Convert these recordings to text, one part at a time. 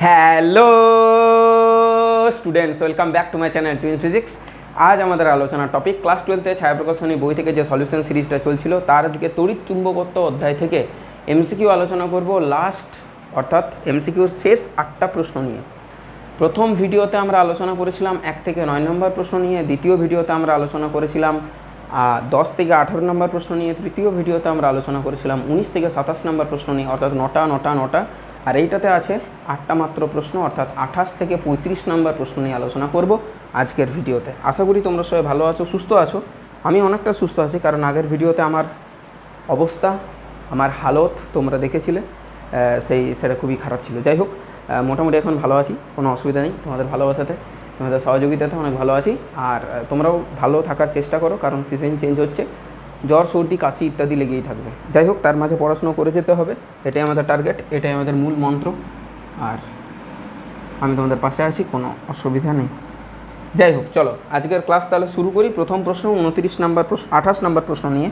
Hello students, welcome back to my channel twin physics. আজ আমাদের আলোচনার টপিক ক্লাস 12-তে ছায়াপ্রকাশনী বই থেকে যে সলিউশন সিরিজটা চলছিল তার আজকে তড়িৎ চুম্বকত্ব অধ্যায় থেকে এমসিকিউ আলোচনা করব লাস্ট, অর্থাৎ এমসিকিউর শেষ 8টা প্রশ্ন নিয়ে। প্রথম ভিডিওতে আমরা আলোচনা করেছিলাম 1 থেকে 9 নম্বর প্রশ্ন নিয়ে, দ্বিতীয় ভিডিওতে আমরা আলোচনা করেছিলাম 10 থেকে 18 নম্বর প্রশ্ন নিয়ে, তৃতীয় ভিডিওতে আমরা আলোচনা করেছিলাম 19 থেকে 27 নম্বর প্রশ্ন নিয়ে, অর্থাৎ 9টা। আর এইটাতে আছে 8টা মাত্র প্রশ্ন, অর্থাৎ 28 থেকে 35 নম্বর প্রশ্ন নিয়ে আলোচনা করব আজকের ভিডিওতে। আশা করি তোমরা সবাই ভালো আছো, সুস্থ আছো। আমি অনেকটা সুস্থ আছি, কারণ আগের ভিডিওতে আমার অবস্থা, আমার হালত তোমরা দেখেছিলে, সেটা খুবই খারাপ ছিল। যাই হোক, মোটামুটি এখন ভালো আছি, কোনো অসুবিধা নেই। তোমাদের ভালোবাসাতে, তোমাদের সহযোগিতাতে অনেক ভালো আছি। আর তোমরাও ভালো থাকার চেষ্টা করো, কারণ সিজন চেঞ্জ হচ্ছে, জ্বর, সর্দি, কাশি ইত্যাদি লেগেই থাকবে। যাই হোক, তার মাঝে পড়াশুনো করে যেতে হবে, এটাই আমাদের টার্গেট, এটাই আমাদের মূল মন্ত্র। আর আমি তোমাদের পাশে আছি, কোনো অসুবিধা নেই। যাই হোক, চলো আজকের ক্লাস তাহলে শুরু করি। প্রথম প্রশ্ন 29 নম্বর প্রশ্ন, 28 নম্বর প্রশ্ন নিয়ে।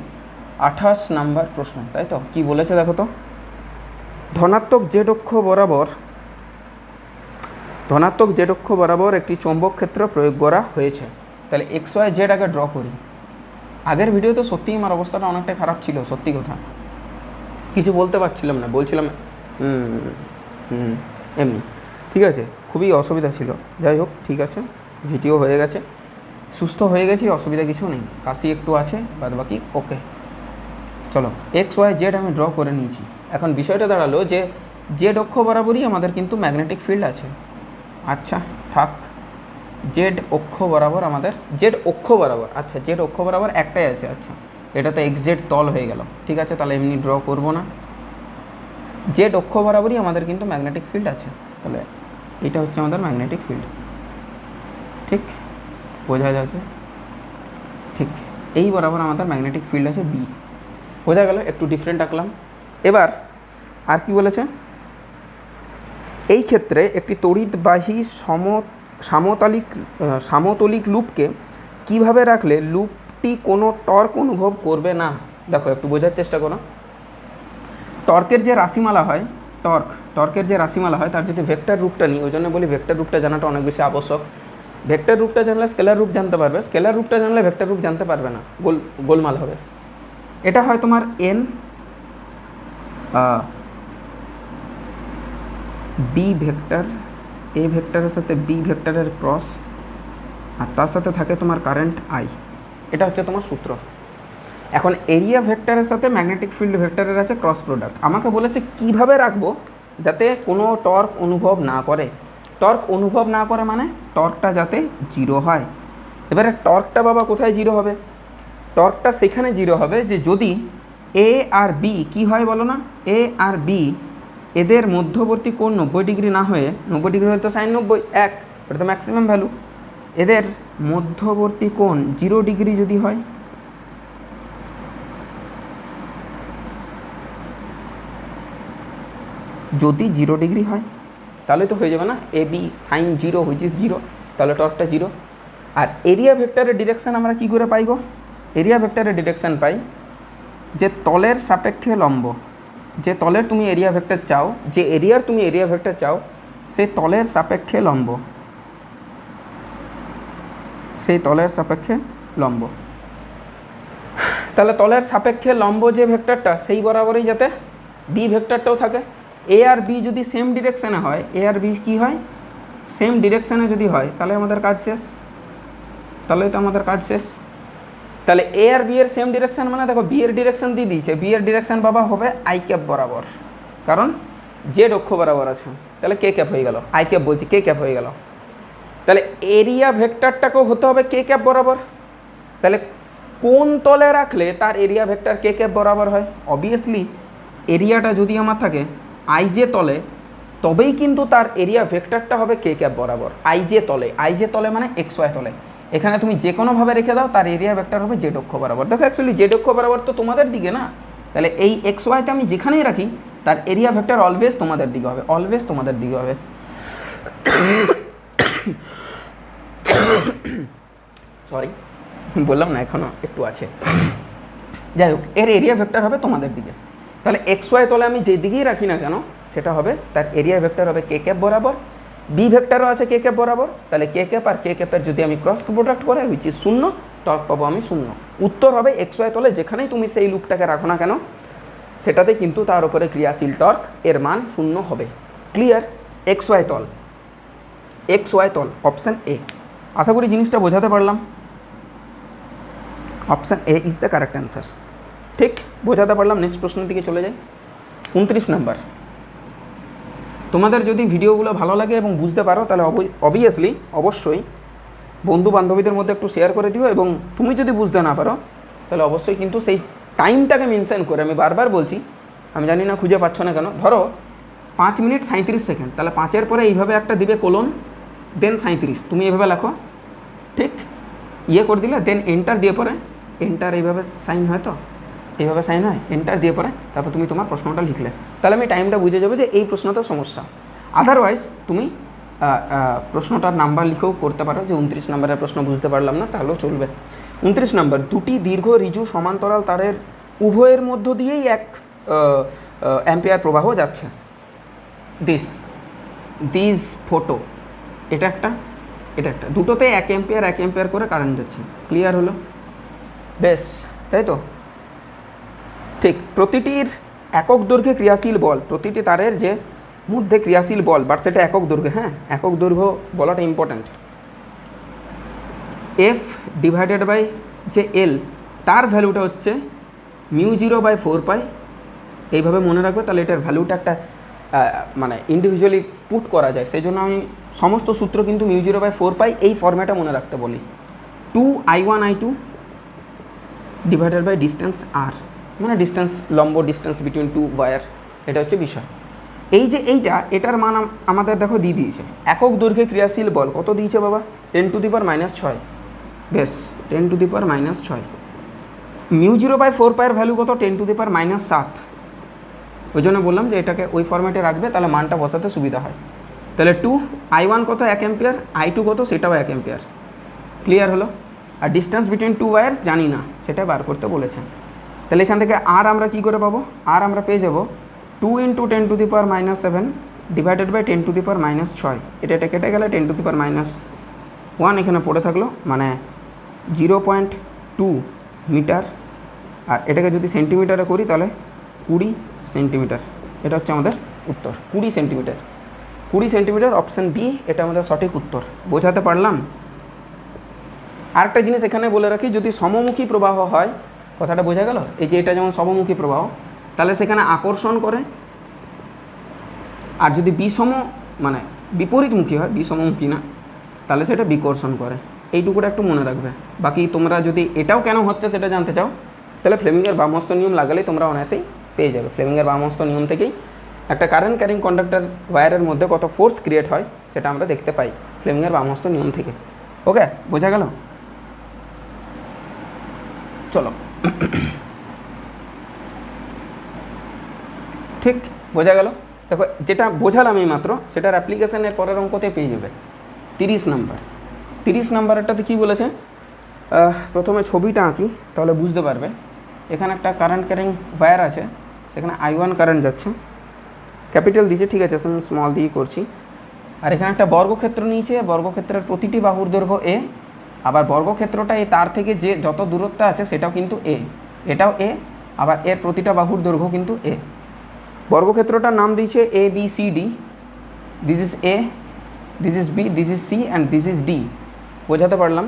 28 নম্বর প্রশ্ন, তাই তো? কি বলেছে দেখো তো। ধনাত্মক জেড অক্ষ বরাবর একটি চৌম্বক ক্ষেত্র প্রয়োগ করা হয়েছে। তাহলে এক্স ওয়াই জেড আগে ড্র করি। আগের ভিডিওতে সত্যিই আমার অবস্থাটা অনেকটাই খারাপ ছিল, সত্যি কথা, কিছু বলতে পারছিলাম না, বলছিলাম এমনি, ঠিক আছে, খুবই অসুবিধা ছিল। যাই হোক, ঠিক আছে, ভিডিও হয়ে গেছে, সুস্থ হয়ে গেছি, অসুবিধা কিছু নেই, কাশি একটু আছে, বাদ বাকি ওকে। চলো, এক্স ওয়াই জেড আমি ড্র করে নিয়েছি। এখন বিষয়টা দাঁড়ালো যে জেড অক্ষ বরাবরই আমাদের কিন্তু ম্যাগনেটিক ফিল্ড আছে। আচ্ছা থাক, জেড অক্ষ বরাবর আচ্ছা জেড অক্ষ বরাবর একটাই আছে। আচ্ছা, এটা তো এক্স জেড তল হয়ে গেল, ঠিক আছে, তাহলে এমনি ড্র করব না। জেড অক্ষ বরাবরই আমাদের কিন্তু ম্যাগনেটিক ফিল্ড আছে, তাহলে এটা হচ্ছে আমাদের ম্যাগনেটিক ফিল্ড, ঠিক বোঝা যাচ্ছে? ঠিক এই বরাবর আমাদের ম্যাগনেটিক ফিল্ড আছে বি, বোঝা গেল? একটু ডিফারেন্ট আঁকলাম। এবার আর কি বলেছে, এই ক্ষেত্রে একটি তড়িৎবাহী সমতলিক লুপকে কিভাবে রাখলে লুপটি কোনো টর্ক অনুভব করবে না। দেখো, একটু বোঝার চেষ্টা করো। টর্কের যে রাশিমালা হয়, তার যদি ভেক্টর রূপটা নিই, ওই জন্য বলি ভেক্টর রূপটা জানাটা অনেক বেশি আবশ্যক। ভেক্টর রূপটা জানলে স্কেলার রূপ জানতে পারবে, স্কেলার রূপটা জানলে ভেক্টর রূপ জানতে পারবে না, গোলমাল হবে। এটা হয় তোমার এন বি ভেক্টর, এ ভেক্টরের সাথে বি ভেক্টরের ক্রস, আর তার সাথে থাকে তোমার কারেন্ট আই। এটা হচ্ছে তোমার সূত্র। এখন এরিয়া ভেক্টরের সাথে ম্যাগনেটিক ফিল্ড ভেক্টরের আছে ক্রস প্রোডাক্ট। আমাকে বলেছে কিভাবে রাখবো যাতে কোনো টর্ক অনুভব না করে। টর্ক অনুভব না করে মানে টর্কটা যাতে জিরো হয়। এবারে টর্কটা বাবা কোথায় জিরো হবে? টর্কটা সেখানে জিরো হবে যে যদি এ আর বি কী হয় বলো না, এ আর বি এদের মধ্যবর্তী কোণ 90 ডিগ্রি না হয়ে, 90 ডিগ্রি হলে তো সাইন 90 এক, এটা তো ম্যাক্সিমাম ভ্যালু। এদের মধ্যবর্তী কোণ 0 ডিগ্রি যদি হয়, যদি 0 ডিগ্রি হয় তাহলে তো হয়ে যাবে না A B sign 0 which is 0, তাহলে টর্কটা 0। আর এরিয়া ভেক্টরের ডিরেকশান আমরা কী করে পাই গো? এরিয়া ভেক্টরের ডিরেকশান পাই যে তলের সাপেক্ষে লম্ব, যে তলের তুমি এরিয়া ভেক্টর চাও, যে এরিয়ার তুমি এরিয়া ভেক্টর চাও, সে তলের সাপেক্ষে লম্ব, সেই তলের সাপেক্ষে লম্ব। তাহলে তলের সাপেক্ষে লম্ব যে ভেক্টরটা, সেই বরাবরই যাতে বি ভেক্টরটাও থাকে। এ আর বি যদি সেম ডিরেকশানে হয়, এ আর বি কী হয়, সেম ডিরেকশানে যদি হয়, তাহলে আমাদের কাজ শেষ, তাহলে এ আর বি এর সেম ডিরেকশান মানে দেখো বি এর ডিরেকশান দিয়ে দিয়েছে, বি এর ডিরেকশান বাবা হবে আই ক্যাপ বরাবর, কারণ জেড অক্ষ বরাবর আছে। তাহলে কে ক্যাপ হয়ে গেল, আই ক্যাপ বলছি, কে ক্যাপ হয়ে গেল। তাহলে এরিয়া ভেক্টরটাকেও হতে হবে কে ক্যাপ বরাবর। তাহলে কোন তলে রাখলে তার এরিয়া ভেক্টর কে ক্যাপ বরাবর হয়? অবভিয়াসলি এরিয়াটা যদি আমার থাকে আই জে তলে, তবেই কিন্তু তার এরিয়া ভেক্টরটা হবে কে ক্যাপ বরাবর আই জে তলে মানে এক্স ওয়াই তলে। এখানে তুমি যে কোনোভাবে রেখে দাও, তার এরিয়া ভেক্টর হবে জেড অক্ষ বরাবর। দেখো অ্যাকচুয়ালি জেড অক্ষ বরাবর তো তোমাদের দিকে না, তাহলে এই এক্স ওয়াইতে আমি যেখানেই রাখি তার এরিয়া ভেক্টর অলওয়েজ তোমাদের দিকে হবে, সরি বললাম না, এখনও একটু আছে। যাই হোক, এর এরিয়া ভেক্টর হবে তোমাদের দিকে। তাহলে এক্স ওয়াই তলে আমি যেদিকেই রাখি না কেন, সেটা হবে তার এরিয়া ভেক্টর হবে কে ক্যাপ বরাবর, বি ভেক্টরও আছে কে ক্যাপ বরাবর, তাহলে কে ক্যাপ আর কে ক্যাপের যদি আমি ক্রস প্রোডাক্ট করাই হুইচ ইজ শূন্য, টর্ক পাবো আমি শূন্য। উত্তর হবে এক্স ওয়াই তলে যেখানেই তুমি সেই লুপটাকে রাখো না কেন সেটাতে কিন্তু তার উপরে ক্রিয়াশীল টর্ক এর মান শূন্য হবে। ক্লিয়ার? এক্স ওয়াই তল, এক্স ওয়াই তল, অপশান এ। আশা করি জিনিসটা বোঝাতে পারলাম। Option A is the correct answer. ঠিক বোঝাতে পারলাম। নেক্সট প্রশ্নের দিকে চলে যাই। 29 নাম্বার। তোমাদের যদি ভিডিওগুলো ভালো লাগে এবং বুঝতে পারো তাহলে অবভিয়াসলি অবশ্যই বন্ধু বান্ধবীদের মধ্যে একটু শেয়ার করে দিও, এবং তুমি যদি বুঝতে না পারো তাহলে অবশ্যই কিন্তু সেই টাইমটাকে মেনশন করে, আমি বারবার বলছি, আমি জানি না খুঁজে পাচ্ছ না কেন, ধরো 5 মিনিট 37 সেকেন্ড, তাহলে 5-এর পরে এইভাবে একটা দিবে কোলন, দেন 37, তুমি এইভাবে লেখো, ঠিক ইয়ে করে দিলে, দেন এন্টার দিয়ে পরে, এন্টার এইভাবে সাইন হয়, তো এইভাবে সাইন হয়, এন্টার দিয়ে পরে তারপর তুমি তোমার প্রশ্নটা লিখলে, তাহলে আমি টাইমটা বুঝে যাবো যে এই প্রশ্নটা সমস্যা। আদারওয়াইজ তুমি প্রশ্নটার নাম্বার লিখেও করতে পারো যে 29 নম্বরের প্রশ্ন বুঝতে পারলাম না, তাহলেও চলবে। 29 নম্বর, দুটি দীর্ঘ ঋজু সমান্তরাল তারের উভয়ের মধ্য দিয়েই 1 অ্যাম্পিয়ার প্রবাহ যাচ্ছে। দিস ফটো, এটা একটা, এটা একটা, দুটোতে 1 অ্যাম্পিয়ার করে কারেন্ট যাচ্ছে। ক্লিয়ার হলো? বেশ, তাই তো? ঠিক, প্রতিটির একক দৈর্ঘ্যে ক্রিয়াশীল বল, প্রতিটি তারের যে মধ্যে ক্রিয়াশীল বল, বাট সেটা একক দৈর্ঘ্য, হ্যাঁ একক দৈর্ঘ্য বলাটা ইম্পর্ট্যান্ট। এফ ডিভাইডেড বাই যে এল, তার ভ্যালুটা হচ্ছে μ0/4π, এইভাবে মনে রাখবে, তাহলে এটার ভ্যালুটা একটা মানে ইন্ডিভিজুয়ালি পুট করা যায়, সেই জন্য আমি সমস্ত সূত্র কিন্তু μ0/4π এই ফর্ম্যাটে মনে রাখতে বলি। 2I1I2 ডিভাইডেড বাই ডিস্টেন্স আর, মানে ডিস্টেন্স, লম্ব ডিস্টেন্স বিটুইন টু ওয়্যার, এটা হচ্ছে বিষয়। এই যে এটার মান আমাদের দেখো দিয়ে দিয়েছে, একক দৈর্ঘ্যে ক্রিয়াশীল বল কত দিয়েছে বাবা? 10⁻⁶। বেশ, 10⁻⁶। μ0/4π এর ভ্যালু কত? 10⁻⁷। ওই জন্য বললাম যে এটাকে ওই ফরম্যাটে রাখবে, তাহলে মানটা বসাতে সুবিধা হয়। তাহলে 2I1 কত? 1 অ্যাম্পিয়ার, I2 কত? সেটাও 1 অ্যাম্পিয়ার। ক্লিয়ার হলো? আর ডিস্টেন্স বিটুইন টু ওয়্যার্স জানি না, সেটা বার করতে বলেছে। তাহলে এখান থেকে আর আমরা কি করে পাবো? আর আমরা পেয়ে যাবো 2 × 10⁻⁷ ডিভাইডেড বাই 10⁻⁶। এটা কেটে গেলে 10⁻1 এখানে পড়ে থাকলো, মানে 0.2 মিটার। আর এটাকে যদি সেন্টিমিটারে করি তাহলে 20 সেন্টিমিটার। এটা হচ্ছে আমাদের উত্তর, 20 সেন্টিমিটার। 20 সেন্টিমিটার, অপশান বি, এটা আমাদের সঠিক উত্তর। বোঝাতে পারলাম? আরেকটা জিনিস এখানে বলে রাখি, যদি সমমুখী প্রবাহ হয়, কথাটা বোঝা গেল? এই যে এটা যেমন সমমুখী প্রবাহ, তাহলে সেখানে আকর্ষণ করে, আর যদি মানে বিপরীতমুখী হয়, বিষমমুখী না, তাহলে সেটা বিকর্ষণ করে। এইটুকুটা একটু মনে রাখবে। বাকি তোমরা যদি এটাও কেন হচ্ছে সেটা জানতে চাও, তাহলে ফ্লেমিংয়ের বামহস্ত নিয়ম লাগালেই তোমরা অনায়াসেই পেয়ে যাবে। ফ্লেমিংয়ের বামহস্ত নিয়ম থেকেই একটা কারেন্ট ক্যারিং কন্ডাক্টর ওয়্যারের মধ্যে কত ফোর্স ক্রিয়েট হয় সেটা আমরা দেখতে পাই ফ্লেমিংয়ের বামহস্ত নিয়ম থেকে। ওকে, বোঝা গেল? চলো, ঠিক বোঝা গেল? দেখো, যেটা বোঝালাম এই মাত্র, সেটার অ্যাপ্লিকেশনের পরের অঙ্কতে পেয়ে যাবে। 30 নাম্বার। 30 নাম্বারটাতে কী বলেছে? প্রথমে ছবিটা আঁকি, তাহলে বুঝতে পারবে। এখানে একটা কারেন্ট ক্যারিং ওয়্যার আছে, সেখানে I1 কারেন্ট যাচ্ছে, ক্যাপিটাল দিয়েছে, ঠিক আছে, স্মল দিয়ে করছি। আর এখানে একটা বর্গক্ষেত্র নিয়েছে, বর্গক্ষেত্রের প্রতিটি বাহুর দৈর্ঘ্য এ, আবার বর্গক্ষেত্রটা এই তার থেকে যে যত দূরত্ব আছে সেটাও কিন্তু এ, এটাও এ, আবার এর প্রতিটা বাহুর দৈর্ঘ্য কিন্তু এ। বর্গক্ষেত্রটার নাম দিয়েছে ABCD, this is A, this is B, this is C and this is D. বোঝাতে পারলাম?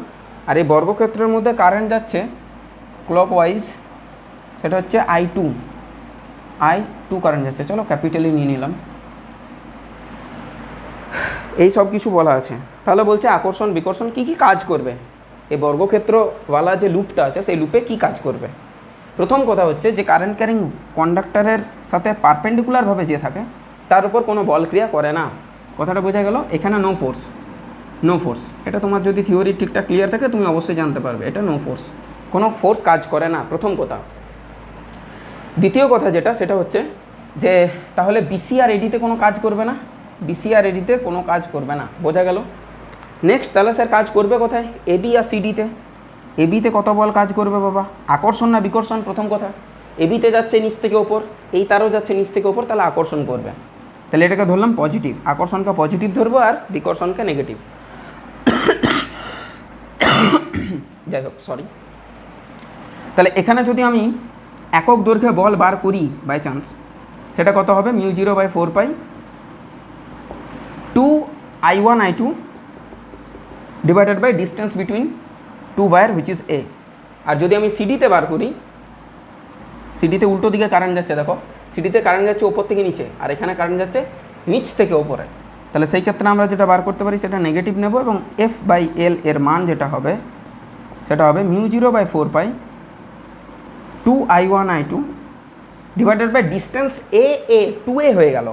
আর এই বর্গক্ষেত্রের মধ্যে কারেন্ট যাচ্ছে ক্লকওয়াইজ, সেটা হচ্ছে I2 কারেন্ট যাচ্ছে। চলো ক্যাপিটালি নিয়ে নিলাম। এই সব কিছু বলা আছে। তাহলে বলছে আকর্ষণ বিকর্ষণ কী কী কাজ করবে, এই বর্গক্ষেত্রওয়ালা যে লুপটা আছে সেই লুপে কী কাজ করবে। প্রথম কথা হচ্ছে যে কারেন্ট ক্যারিং কন্ডাক্টরের সাথে পারপেন্ডিকুলারভাবে যে থাকে তার উপর কোনো বল ক্রিয়া করে না। কথাটা বোঝা গেল? এখানে নো ফোর্স, নো ফোর্স। এটা তোমার যদি থিওরি ঠিকঠাক ক্লিয়ার থাকে তুমি অবশ্যই জানতে পারবে, এটা নো ফোর্স, কোনো ফোর্স কাজ করে না, প্রথম কথা। দ্বিতীয় কথা যেটা, সেটা হচ্ছে যে তাহলে বিসি আর এডিতে কোনো কাজ করবে না, বিসি আর এডিতে কোনো কাজ করবে না। বোঝা গেল? নেক্সট, তাহলে স্যার কাজ করবে কোথায়? এবি আর সিডিতে। এবিতে কত বল কাজ করবে বাবা? আকর্ষণ না বিকর্ষণ? প্রথম কথা, এবিতে যাচ্ছে নিচ থেকে ওপর, এই তারও যাচ্ছে নিচ থেকে ওপর, তাহলে আকর্ষণ করবে। তাহলে এটাকে ধরলাম পজিটিভ, আকর্ষণকে পজিটিভ ধরবো আর বিকর্ষণকে নেগেটিভ। যাই হোক, সরি। তাহলে এখানে যদি আমি একক দৈর্ঘ্যে বল বার করি বাই চান্স, সেটা কত হবে, μ0/4π 2I1I2 divided by distance between two wire which is A. আর যদি আমি সিডিতে বার করি, সিডিতে উল্টো দিকে কারেন্ট যাচ্ছে, দেখো সিডিতে কারেন্ট যাচ্ছে ওপর থেকে নিচে, আর এখানে কারেন্ট যাচ্ছে নিচ থেকে ওপরে। তাহলে সেই ক্ষেত্রে আমরা যেটা বার করতে পারি সেটা নেগেটিভ নেব, এবং F/L এর মান যেটা হবে সেটা হবে μ0/4π 2I1I2 divided by distance A 2a হয়ে গেল,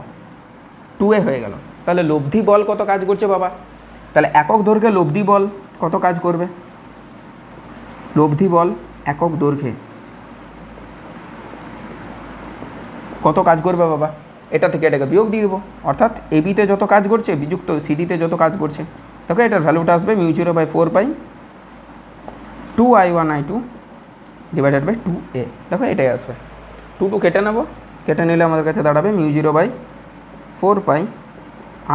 2a হয়ে গেল। তাহলে লব্ধি বল কত কাজ করছে বাবা? তাহলে একক দৈর্ঘ্যে লব্ধি বল কত কাজ করবে? লব্ধি বল একক দৈর্ঘ্যে কত কাজ করবে বাবা? এটা থেকে এটাকে বিয়োগ দিয়ে দেবো, অর্থাৎ এবিতে যত কাজ করছে বিযুক্ত সিডিতে যত কাজ করছে, দেখো এটার ভ্যালুটা আসবে μ0/4π 2I1I2 ডিভাইডেড বাই 2a। দেখো এটাই আসবে, 2 কেটে নেবো, কেটে নিলে আমাদের কাছে দাঁড়াবে μ0/4π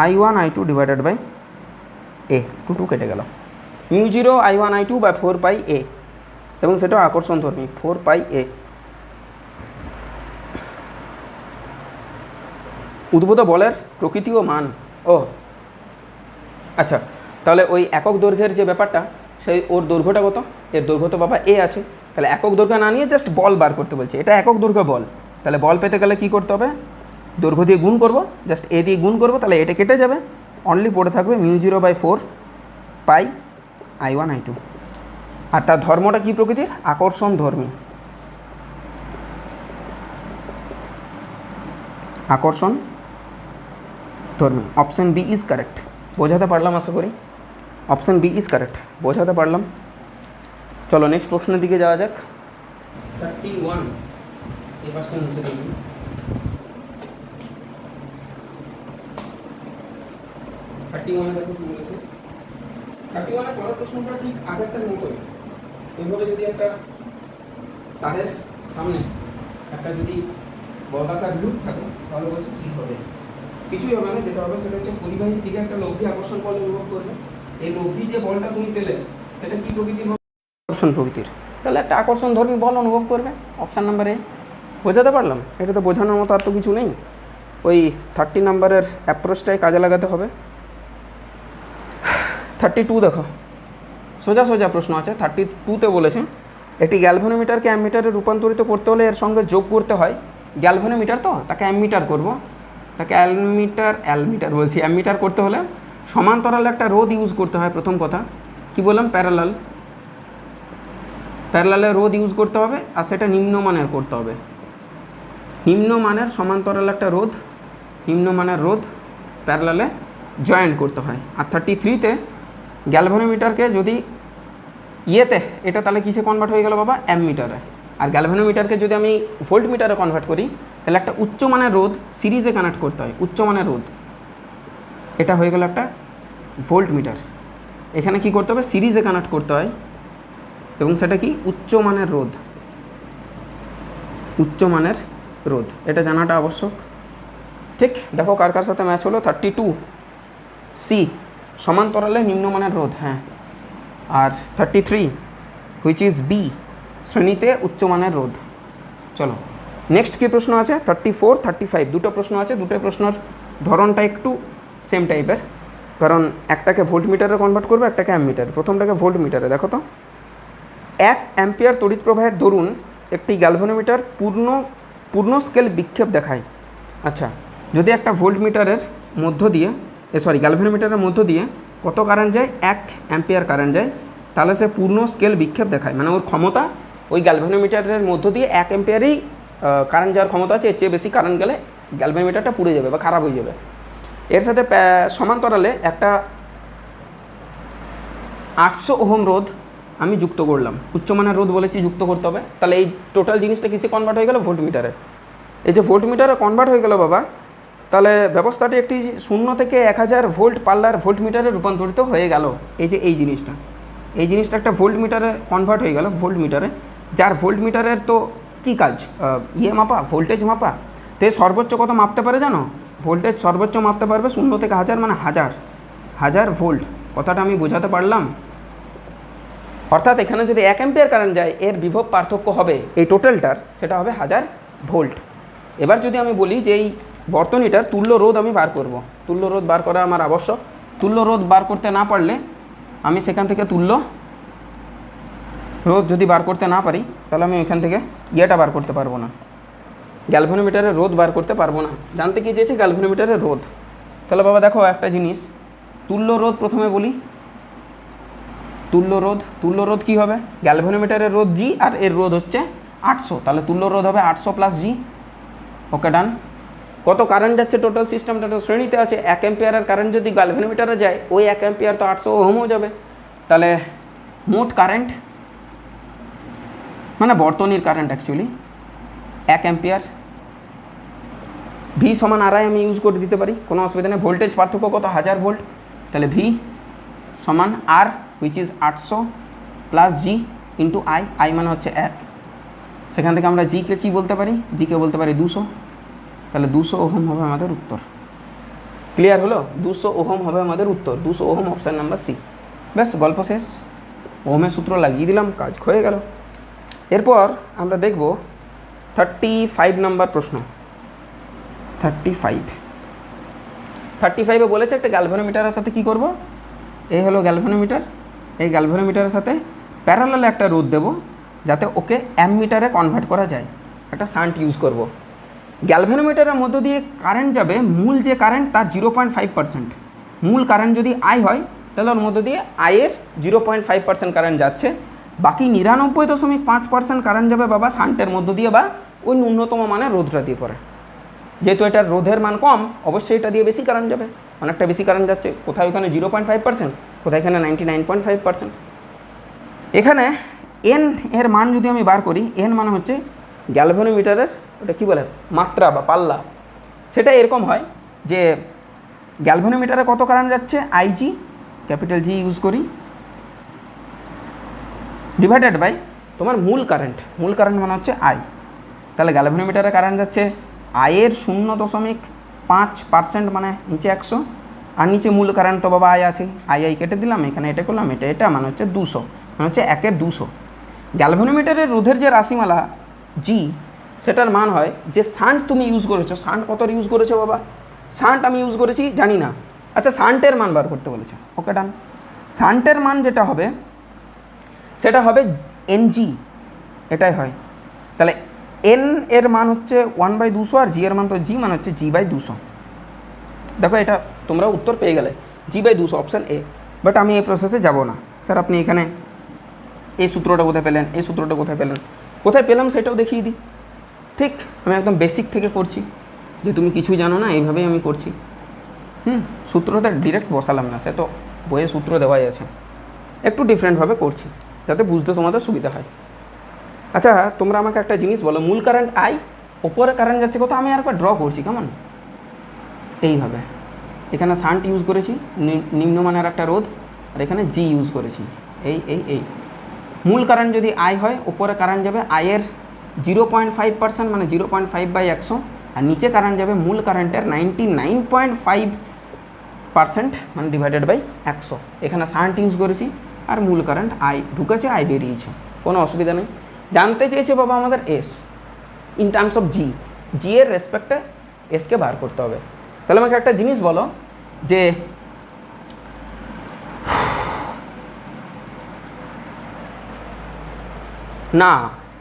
I1I2 ডিভাইডেড বাই a। 2 কেটে গেল, μ0I1I2/4πa, এবং সেটা আকর্ষণ ধর্মী 4πa। উদ্ভূত বলের প্রকৃতি ও মান। ও আচ্ছা, তাহলে ওই একক দৈর্ঘ্যের যে ব্যাপারটা, সেই ওর দৈর্ঘ্যটা কত? এর দৈর্ঘ্য তো বাবা এ আছে, তাহলে একক দৈর্ঘ্য না নিয়ে জাস্ট বল বার করতে বলছে, এটা একক দৈর্ঘ্য বল। তাহলে বল পেতে গেলে কী করতে হবে? দৈর্ঘ্য দিয়ে গুণ করব, জাস্ট এ দিয়ে গুণ করব, তাহলে এটা কেটে যাবে, অনলি পড়ে থাকবে μ0/4π I1I2। আর তার ধর্মটা কী প্রকৃতির? আকর্ষণ ধর্মী, আকর্ষণ ধর্মী। Option B is correct. বোঝাতে পারলাম আশা করি, অপশান বি ইজ কারেক্ট, বোঝাতে পারলাম। চলো নেক্সট প্রশ্নের দিকে যাওয়া যাক। 31 এই পাশটা মুছে দিন। 31 দেখো কি বলেছে। 31 এর পরের প্রশ্নটা ঠিক আগেরটার মতোই। এইভাবে যদি একটা তারের সামনে একটা যদি বর্গাকার লুপ থাকে, তাহলে বলছে কী হবে? কিছুই হবে না, যেটা হবে সেটা হচ্ছে পরিবাহীর দিকে একটা লব্ধি আকর্ষণ বল অনুভব করবে। এই লব্ধি যে বলটা তুমি পেলে সেটা কী প্রকৃতির? আকর্ষণ প্রকৃতির। তাহলে একটা আকর্ষণ ধর্মী বল অনুভব করবে, অপশান নাম্বার এ। বোঝাতে পারলাম? এটা তো বোঝানোর মতো আর তো কিছু নেই, ওই 30 নাম্বারের অ্যাপ্রোচটাই কাজে লাগাতে হবে। 32 দেখো, সোজা সোজা প্রশ্ন আছে। 32তে বলেছে একটি গ্যালভানোমিটারকে অ্যামমিটারে রূপান্তরিত করতে হলে এর সঙ্গে যোগ করতে হয়, গ্যালভানোমিটার তো তাকে অ্যামমিটার করব, তাকে অ্যালমিটার বলছি, অ্যামমিটার করতে হলে সমান্তরাল একটা রোধ ইউজ করতে হয়। প্রথম কথা কি বললাম? প্যারালালে রোধ ইউজ করতে হবে, আর সেটা নিম্নমানের করতে হবে। নিম্নমানের সমান্তরাল একটা রোধ, নিম্নমানের রোধ প্যারালালে জয়েন্ট করতে হয়। আর 33তে গ্যালভানোমিটারকে যদি ইয়েতে, এটা তাহলে কিসে কনভার্ট হয়ে গেল বাবা? অ্যামমিটারে। আর গ্যালভানোমিটারকে যদি আমি ভোল্টমিটারে কনভার্ট করি, তাহলে একটা উচ্চমানের রোধ সিরিজে কানেক্ট করতে হয়, উচ্চমানের রোধ। এটা হয়ে গেল একটা ভোল্টমিটার। এখানে কি করতে হবে? সিরিজে কানেক্ট করতে হয়, এবং সেটা কি? উচ্চমানের রোধ, উচ্চমানের রোধ। এটা জানাটা আবশ্যক। ঠিক, দেখো কার কার সাথে ম্যাচ হলো। 32 সি সমান্তরালে নিম্নমানের রোধ, হ্যাঁ। আর 33 হুইচ ইজ বি শ্রেণীতে উচ্চমানের রোধ। চলো নেক্সট কী প্রশ্ন আছে? 34, 35 দুটো প্রশ্ন আছে। দুটো প্রশ্নের ধরনটা একটু সেম টাইপের, কারণ একটাকে ভোল্টমিটারে কনভার্ট করবে, একটাকে অ্যামমিটারে। প্রথমটাকে ভোল্টমিটারে। দেখো তো, 1 অ্যাম্পিয়ার তড়িৎ প্রবাহের দরুন একটি গ্যালভানোমিটার পূর্ণ স্কেল বিক্ষেপ দেখায়। আচ্ছা, যদি একটা ভোল্টমিটারের মধ্য দিয়ে গ্যালভানোমিটারের মধ্য দিয়ে কত কারেন্ট যায়? 1 অ্যাম্পিয়ার কারেন্ট যায়, তাহলে সে পূর্ণ স্কেল বিক্ষেপ দেখায়। মানে ওর ক্ষমতা ওই গ্যালভানোমিটারের মধ্য দিয়ে 1 অ্যাম্পিয়ারই কারেন্ট যাওয়ার ক্ষমতা আছে, এর চেয়ে বেশি কারেন্ট গেলে গ্যালভানোমিটারটা পুড়ে যাবে বা খারাপ হয়ে যাবে। এর সাথে সমান্তরালে একটা 800 ওহম রোধ আমি যুক্ত করলাম। উচ্চমানের রোধ বলেছি যুক্ত করতে হবে, তাহলে এই টোটাল জিনিসটা কিসে কনভার্ট হয়ে গেল? ভোল্টমিটারে। এই যে ভোল্টমিটারে কনভার্ট হয়ে গেল বাবা, তাহলে ব্যবস্থাটি একটি 0 থেকে 1000 ভোল্ট পাল্লার ভোল্টমিটারে রূপান্তরিত হয়ে গেল। এই যে এই জিনিসটা একটা ভোল্টমিটারে কনভার্ট হয়ে গেল, ভোল্টমিটারে। যার ভোল্টমিটারের তো কী কাজ? মাপা, ভোল্টেজ মাপা। তো সর্বোচ্চ কত মাপতে পারে জানো? ভোল্টেজ সর্বোচ্চ মাপতে পারবে 0 থেকে 1000 মানে হাজার ভোল্ট। কথাটা আমি বোঝাতে পারলাম? অর্থাৎ এখানে যদি 1 অ্যাম্পিয়ার কারেন্ট যায় এর বিভব পার্থক্য হবে এই টোটালটার, সেটা হবে 1000 ভোল্ট। এবার যদি আমি বলি যে এই বর্তনীটার তুল্য রোধ আমি বার করব, তুল্য রোধ বার করা আমার আবশ্যক। তুল্য রোধ বার করতে না পারলে আমি সেখান থেকে তুল্য রোধ যদি বার করতে না পারি তাহলে আমি ওইখান থেকে ইয়েটা বার করতে পারবো না, গ্যালভানোমিটারের রোধ বার করতে পারবো না। জানতে কি চেয়েছি? গ্যালভানোমিটারের রোধ। তাহলে বাবা দেখো একটা জিনিস, তুল্য রোধ প্রথমে বলি। তুল্য রোধ কী হবে? গ্যালভানোমিটারের রোধ জি আর এর রোধ হচ্ছে 800, তাহলে তুল্য রোধ হবে 800 প্লাস জি। ওকে, ডান। কত কারেন্ট যাচ্ছে টোটাল সিস্টেমটা তো শ্রেণীতে আছে, 1 অ্যাম্পিয়ারের কারেন্ট যদি গ্যালভানোমিটারে যায় ওই 1 অ্যাম্পিয়ার তো 800 ওহমও যাবে। তাহলে মোট কারেন্ট মানে বর্তনীর কারেন্ট অ্যাকচুয়ালি 1 অ্যাম্পিয়ার। ভি সমান আরআই আমি ইউজ করে দিতে পারি, কোনো অসুবিধা নেই। ভোল্টেজ পার্থক্য কত? 1000 ভোল্ট। তাহলে ভি সমান R which is 800 plus G into I মানে হচ্ছে 1। সেখান থেকে আমরা জিকে কী বলতে পারি? জিকে বলতে পারি 200। তাহলে 200 ওহম হবে আমাদের উত্তর। ক্লিয়ার হলো? 200 ওহম হবে আমাদের উত্তর। 200 ওহম, অপশান নাম্বার সি। ব্যাস, গল্প শেষ। ওহমের সূত্র লাগিয়ে দিলাম, কাজ হয়ে গেল। এরপর আমরা দেখব 35 নম্বর প্রশ্ন। 35-এ বলেছে একটা গ্যালভানোমিটারের সাথে কি করব? এই হলো গ্যালভানোমিটার, এই গ্যালভানোমিটারের সাথে প্যারালালে একটা রোধ দেব যাতে ওকে অ্যামমিটারে কনভার্ট করা যায়। একটা শান্ট ইউজ করব। গ্যালভানোমিটারের মধ্য দিয়ে কারেন্ট যাবে, মূল যে কারেন্ট তার 0.5%। মূল কারেন্ট যদি আই হয় তাহলে ওর মধ্য দিয়ে আয়ের 0.5% কারেন্ট যাচ্ছে, বাকি 99.5% কারেন্ট যাবে বাবা শান্টের মধ্য দিয়ে বা ওই ন্যূনতম মানের রোধটা দিয়ে পড়ে। যেহেতু এটার রোধের মান কম, অবশ্যই এটা দিয়ে বেশি কারেন্ট যাবে, অনেকটা বেশি কারেন্ট যাচ্ছে। কোথায় ওখানে 0.5%, কোথায় এখানে 99.5%। এখানে এন এর মান যদি আমি বার করি, এন মানে হচ্ছে গ্যালভানোমিটারের ওটা কী বলে মাত্রা বা পাল্লা। সেটা এরকম হয় যে গ্যালভানোমিটারে কত কারেন্ট যাচ্ছে, আইজি, ক্যাপিটাল জি ইউজ করি, ডিভাইডেড বাই তোমার মূল কারেন্ট মানে হচ্ছে আই। তাহলে গ্যালভানোমিটারে কারেন্ট যাচ্ছে আয়ের 0.5% মানে নিচে 100, আর নিচে মূল কারেন্ট তো বাবা আই আছে, আই কেটে দিলাম, এখানে এটা করলাম, এটা মানে হচ্ছে 200, মানে হচ্ছে 1/200। গ্যালভানোমিটারের রোধের যে রাশিমালা জি, সেটার মান হয় যে শান্ট তুমি ইউজ করেছো। শান্ট কত ইউজ করেছো বাবা? শান্ট আমি ইউজ করেছি জানি না, আচ্ছা শান্টের মান বার করতে বলেছে। ওকে, ডান। শান্টের মান যেটা হবে সেটা হবে এনজি, এটাই হয়। তাহলে এন এর মান হচ্ছে 1/200 আর জি এর মান তো জি মানে হচ্ছে G/200। দেখো এটা তোমরা উত্তর পেয়ে গেলে, G/200 অপশান এ। বাট আমি এই প্রসেসে যাব না। স্যার আপনি এখানে এই সূত্রটা কোথায় পেলেন, এই সূত্রটা কোথায় পেলাম সেটাও দেখিয়ে দিই। ঠিক, আমি একদম বেসিক থেকে করছি, যে তুমি কিছুই জানো না এইভাবেই আমি করছি। সূত্রটা ডিরেক্ট বসালাম না, সে তো বইয়ে সূত্র দেওয়াই আছে, একটু ডিফারেন্টভাবে করছি যাতে বুঝতে তোমাদের সুবিধা হয়। আচ্ছা তোমরা আমাকে একটা জিনিস বলো, মূল কারেন্ট আই, ওপরে কারেন্ট যাচ্ছে কত? আমি আরেকবার ড্র করছি, কেমন এইভাবে। এখানে শান্ট ইউজ করেছি, নিম্নমানের একটা রোধ, আর এখানে জি ইউজ করেছি। এই মূল কারেন্ট যদি আই হয়, ওপরে কারেন্ট যাবে আয়ের 0.5% মানে 0.5/100, আর নিচে কারেন্ট যাবে মূল কারেন্টের 99.5% মানে ডিভাইডেড বাই 100। এখানে শান্ট ইউজ করেছি আর মূল কারেন্ট আই ঢুকেছে, আই বেরিয়েছে, কোনো অসুবিধা নেই। জানতে চেয়েছে বাবা আমাদের এস ইন টার্মস অফ জি, জি এর রেসপেক্টে এসকে বার করতে হবে। তাহলে আমাকে একটা জিনিস বলো যে না,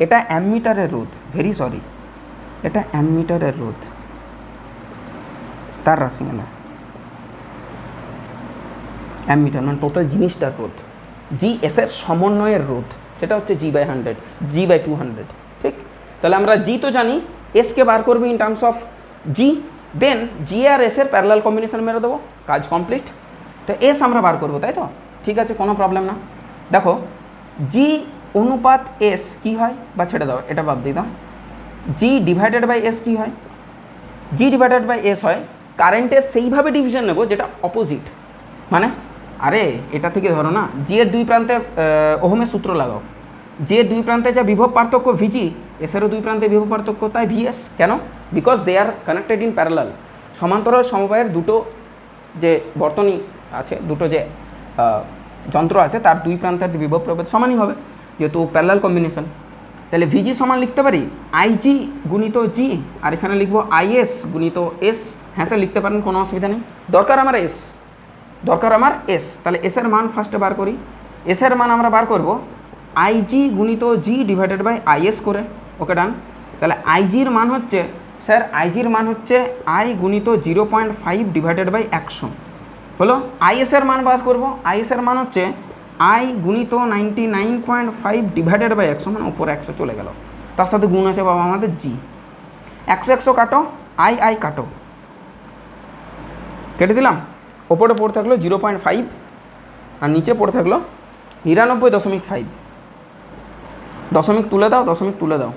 এটা অ্যামমিটারের রোধ, ভেরি সরি, এটা অ্যামমিটারের রোধ, তার রাশিমালা অ্যামমিটার মানে টোটাল জিনিসটার রোধ, জি এসের সমন্বয়ের রোধ, সেটা হচ্ছে G/100, G/200। ঠিক, তাহলে আমরা জি তো জানি, এসকে বার করবো ইন টার্মস অফ জি, দেন জি আর এসের প্যারালাল কম্বিনেশন মেরে দেবো, কাজ কমপ্লিট। তো এস আমরা বার করবো, তাই তো? ঠিক আছে, কোনো প্রবলেম না। দেখো জি অনুপাত এস কী হয়, বা ছেড়ে দাও, এটা বাদ দিয়ে দাও। জি ডিভাইডেড বাই এস কী হয়? জি ডিভাইডেড বাই এস হয় কারেন্টের সেইভাবে ডিভিশন নেব যেটা অপোজিট। মানে আরে এটা থেকে ধরো না, জি এর দুই প্রান্তে ওহমের সূত্র লাগাও, জি এর দুই প্রান্তে যা বিভব পার্থক্য ভিজি, এসেরও দুই প্রান্তে বিভব পার্থক্য, তাই ভিএস। কেন? Because they are connected in parallel. সমান্তরাল সমবায়ের দুটো যে বর্তনী আছে, দুটো যে যন্ত্র আছে তার দুই প্রান্তের বিভব প্রভেদ সমানই হবে, যেহেতু প্যারালাল কম্বিনেশন। তাহলে ভিজি সমান লিখতে পারি আইজি গুণিত জি, আর এখানে লিখবো আইএস গুণিত এস। হ্যাঁ স্যার লিখতে পারেন, কোনো অসুবিধা নেই। দরকার আমার এস, তাহলে এসের মান ফার্স্টে বার করি। এসের মান আমরা বার করব আইজি গুণিত জি ডিভাইডেড বাই আইএস করে। ওকে ডান। তাহলে আইজির মান হচ্ছে স্যার, আইজির মান হচ্ছে আই গুণিত 0.5 ডিভাইডেড বাই 100 হলো। আইএসের মান বার করব, আইএসের মান হচ্ছে আই গুণিত 99.5 ডিভাইডেড বাই 100, মানে উপরে 100 চলে গেল, তার সাথে গুণ আছে বাবা আমাদের জি। 100 কাটো, আই কাটো, কেটে দিলাম। ওপরে পড়ে থাকলো 0.5 আর নিচে পড়ে থাকলো 99.5। দশমিক তুলে দাও।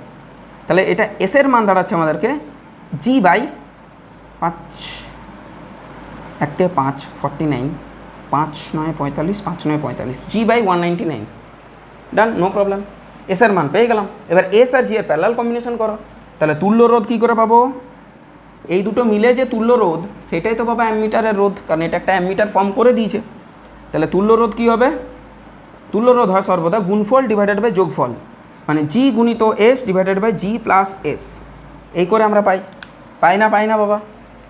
তাহলে এটা এসের মান দাঁড়াচ্ছে আমাদেরকে জি by 5 1 5 49 5 9 45 5 9 45 G by 199। Done, no problem. এসের মান পেয়ে গেলাম। এবার এস আর জি এর প্যারালাল কম্বিনেশন করো। তাহলে তুল্য রোধ কী করে পাবো? এই দুটো মিলে যে তুল্য রোধ সেটাই তো পাবো অ্যামিটারের রোধ, কারণ এটা একটা অ্যামিটার ফর্ম করে দিয়েছে। তাহলে তুল্য রোধ কী হবে? তুল্য রোধ হয় সর্বদা গুণফল ডিভাইডেড বাই যোগফল, মানে জি গুণিত S divided by G plus S. এই করে আমরা পাই না বাবা,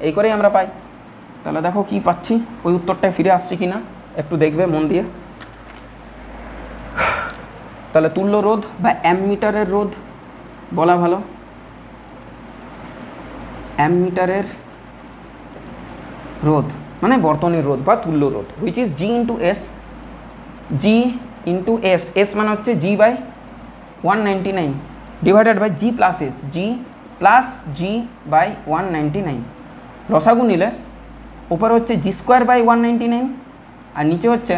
এই করেই আমরা পাই। তাহলে দেখো কি পাচ্ছি, ওই উত্তরটায় ফিরে আসছে কি না একটু দেখবে মন দিয়ে। তাহলে তুল্য রোধ বা অ্যামিটারের রোধ বলা ভালো, অ্যামিটারের রোধ মানে বর্তনীর রোধ বা তুল্য রোধ, which is G into S. S মানে হচ্ছে G by 199 divided by G plus S, G plus G by 199। লসাগু নিলে উপরে হচ্ছে জি স্কোয়ার বাই 199 আর নিচে হচ্ছে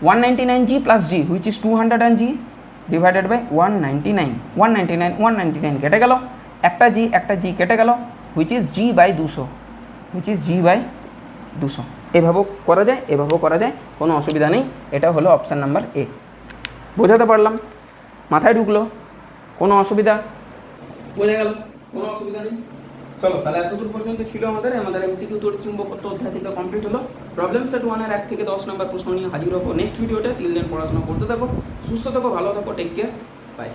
199 G plus G, which is 200 G divided by 199 কেটে গেল, একটা জি কেটে গেল, হুইচ ইজ জি বাই 200। এভাবেও করা যায়, কোনো অসুবিধা নেই। এটা হলো অপশান নাম্বার এ। বোঝাতে পারলাম? মাথায় ঢুকলো? কোনো অসুবিধা? বোঝা গেল? কোনো অসুবিধা নেই। চলো তাহলে এতদূর পর্যন্ত ছিল আমাদের এমসিকিউ তড়িৎচুম্বকত্ব অধ্যায় থেকে কমপ্লিট হলো। প্রবলেম সেট 1 এর 1 থেকে 10 নম্বর প্রশ্ন নিয়ে হাজির হবো নেক্সট ভিডিওতে। তিল দিন পড়াশোনা করতে থাকো, সুস্থ থাকো, ভালো থাকো, টেক কেয়ার, বাই।